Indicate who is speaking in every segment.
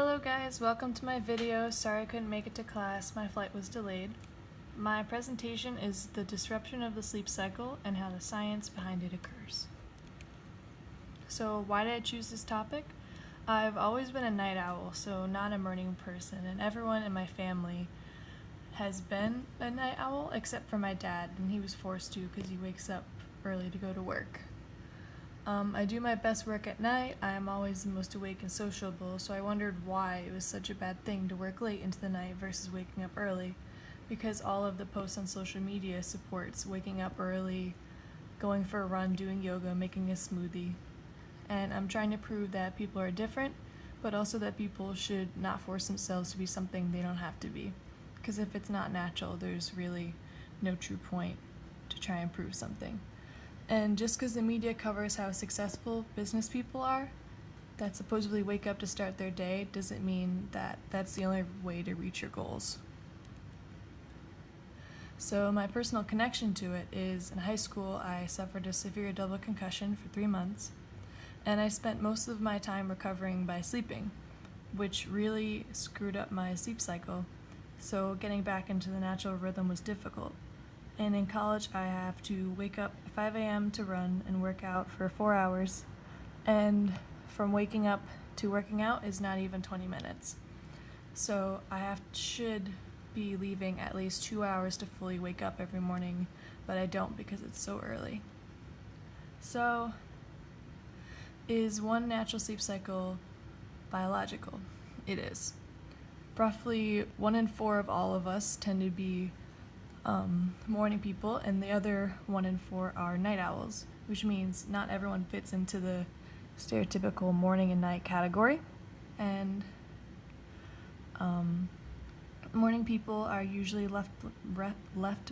Speaker 1: Hello guys, welcome to my video. Sorry I couldn't make it to class, my flight was delayed. My presentation is the disruption of the sleep cycle and how the science behind it occurs. So why did I choose this topic? I've always been a night owl, so not a morning person, and everyone in my family has been a night owl except for my dad, and he was forced to because he wakes up early to go to work. I do my best work at night. I am always the most awake and sociable, so I wondered why it was such a bad thing to work late into the night versus waking up early, because all of the posts on social media supports waking up early, going for a run, doing yoga, making a smoothie. And I'm trying to prove that people are different, but also that people should not force themselves to be something they don't have to be. Because if it's not natural, there's really no true point to try and prove something. And just because the media covers how successful business people are, that supposedly wake up to start their day, doesn't mean that that's the only way to reach your goals. So my personal connection to it is in high school I suffered a severe double concussion for 3 months, and I spent most of my time recovering by sleeping, which really screwed up my sleep cycle, so getting back into the natural rhythm was difficult. And in college I have to wake up at 5 a.m. to run and work out for 4 hours, and from waking up to working out is not even 20 minutes. So I should be leaving at least 2 hours to fully wake up every morning, but I don't because it's so early. So, is one natural sleep cycle biological? It is. Roughly 1 in 4 of all of us tend to be morning people, and the other 1 in 4 are night owls, which means not everyone fits into the stereotypical morning and night category. And morning people are usually left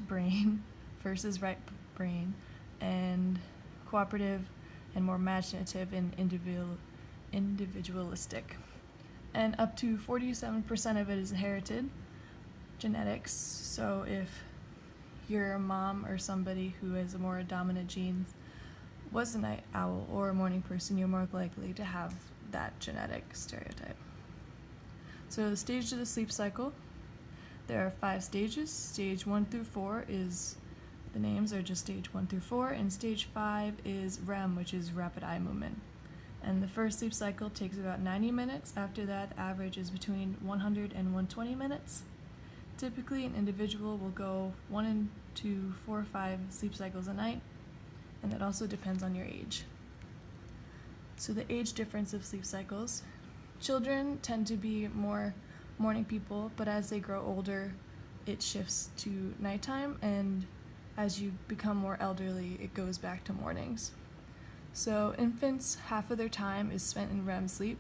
Speaker 1: brain versus right brain, and cooperative and more imaginative and individualistic. And up to 47% of it is inherited genetics, so if your mom or somebody who has a more dominant genes was a night owl or a morning person, you're more likely to have that genetic stereotype. So the stages of the sleep cycle, there are 5 stages. Stage 1 through 4 is, the names are just stage 1 through 4, and stage 5 is REM, which is rapid eye movement. And the first sleep cycle takes about 90 minutes. After that, average is between 100 and 120 minutes. Typically, an individual will go 1, 2, 4, 5 sleep cycles a night, and that also depends on your age. So the age difference of sleep cycles. Children tend to be more morning people, but as they grow older, it shifts to nighttime, and as you become more elderly, it goes back to mornings. So infants, half of their time is spent in REM sleep.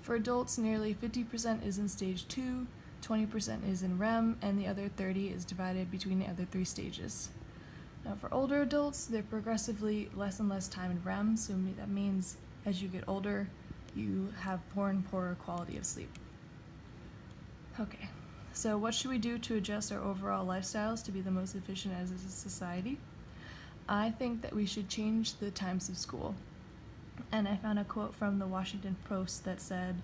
Speaker 1: For adults, nearly 50% is in stage 2, 20% is in REM, and the other 30% is divided between the other 3 stages. Now for older adults, they're progressively less and less time in REM, so that means as you get older, you have poorer and poorer quality of sleep. Okay, so what should we do to adjust our overall lifestyles to be the most efficient as a society? I think that we should change the times of school. And I found a quote from the Washington Post that said,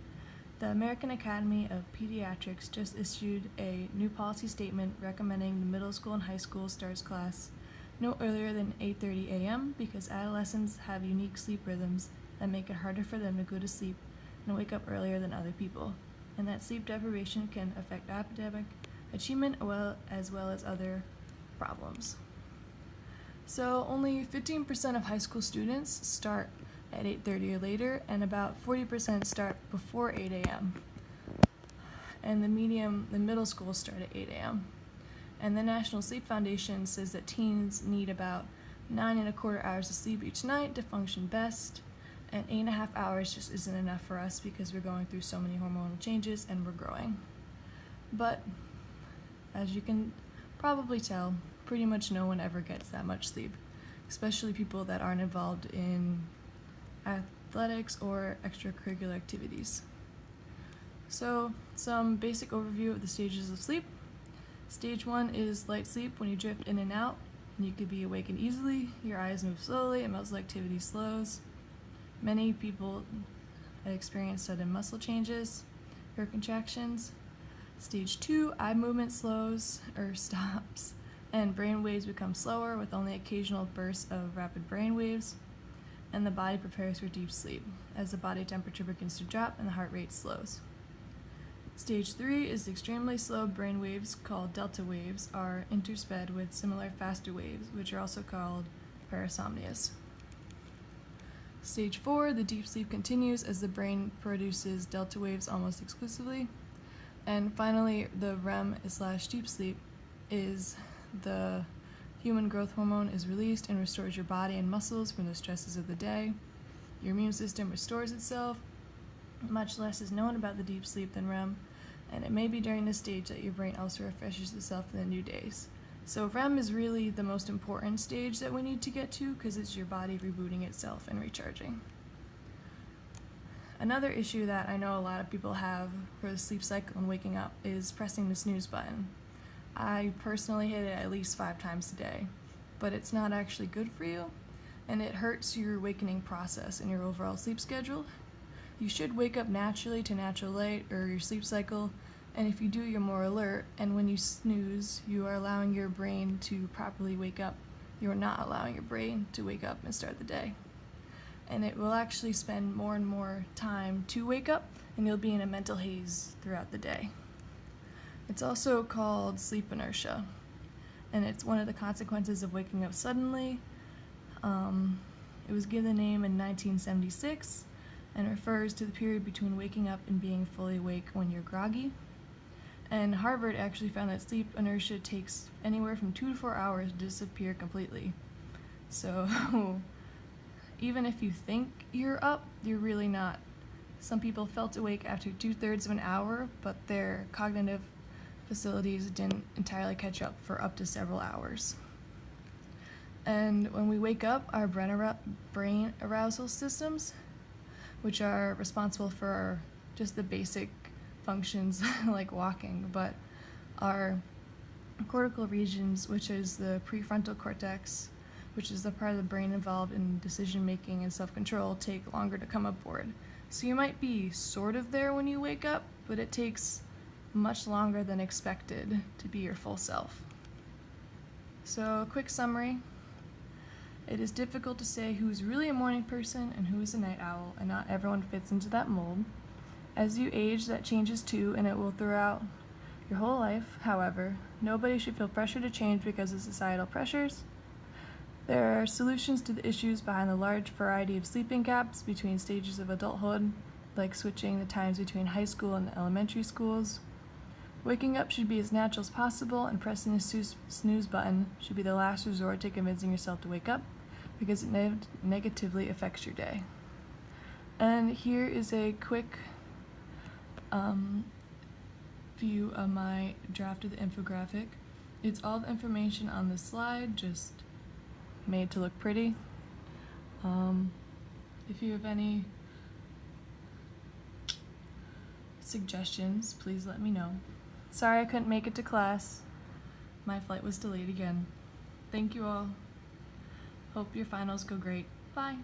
Speaker 1: "The American Academy of Pediatrics just issued a new policy statement recommending the middle school and high school starts class no earlier than 8:30 a.m. because adolescents have unique sleep rhythms that make it harder for them to go to sleep and wake up earlier than other people, and that sleep deprivation can affect academic achievement as well as other problems." So only 15% of high school students start at 8:30 or later, and about 40% start before 8 a.m. And the middle schools start at 8 a.m. And the National Sleep Foundation says that teens need about 9.25 hours of sleep each night to function best, and 8.5 hours just isn't enough for us because we're going through so many hormonal changes and we're growing. But as you can probably tell, pretty much no one ever gets that much sleep, especially people that aren't involved in athletics or extracurricular activities. So, some basic overview of the stages of sleep. Stage 1 is light sleep, when you drift in and out, and you could be awakened easily, your eyes move slowly, and muscle activity slows. Many people experience sudden muscle changes. or contractions. Stage 2, eye movement slows or stops, and brain waves become slower with only occasional bursts of rapid brain waves, and the body prepares for deep sleep as the body temperature begins to drop and the heart rate slows. Stage 3 is extremely slow brain waves called delta waves are intersped with similar faster waves, which are also called parasomnias. Stage 4, the deep sleep continues as the brain produces delta waves almost exclusively. And finally, the REM/deep sleep is the human growth hormone is released and restores your body and muscles from the stresses of the day. Your immune system restores itself. Much less is known about the deep sleep than REM, and it may be during this stage that your brain also refreshes itself for the new days. So REM is really the most important stage that we need to get to because it's your body rebooting itself and recharging. Another issue that I know a lot of people have for the sleep cycle and waking up is pressing the snooze button. I personally hit it at least 5 times a day, but it's not actually good for you, and it hurts your awakening process and your overall sleep schedule. You should wake up naturally to natural light or your sleep cycle, and if you do, you're more alert, and when you snooze, you are allowing your brain to properly wake up. You're not allowing your brain to wake up and start the day. And it will actually spend more and more time to wake up, and you'll be in a mental haze throughout the day. It's also called sleep inertia, and it's one of the consequences of waking up suddenly. It was given the name in 1976 and refers to the period between waking up and being fully awake when you're groggy. And Harvard actually found that sleep inertia takes anywhere from 2 to 4 hours to disappear completely. So even if you think you're up, you're really not. Some people felt awake after 2/3 of an hour, but their cognitive facilities didn't entirely catch up for up to several hours. And when we wake up, our brain arousal systems, which are responsible for just the basic functions like walking, but our cortical regions, which is the prefrontal cortex, which is the part of the brain involved in decision making and self-control, take longer to come aboard. So you might be sort of there when you wake up, but it takes much longer than expected to be your full self. So a quick summary. It is difficult to say who is really a morning person and who is a night owl, and not everyone fits into that mold. As you age, that changes too, and it will throughout your whole life. However, nobody should feel pressure to change because of societal pressures. There are solutions to the issues behind the large variety of sleeping gaps between stages of adulthood, like switching the times between high school and elementary schools. Waking up should be as natural as possible, and pressing the snooze button should be the last resort to convincing yourself to wake up, because it negatively affects your day. And here is a quick view of my draft of the infographic. It's all the information on the slide, just made to look pretty. If you have any suggestions, please let me know. Sorry I couldn't make it to class. My flight was delayed again. Thank you all. Hope your finals go great. Bye.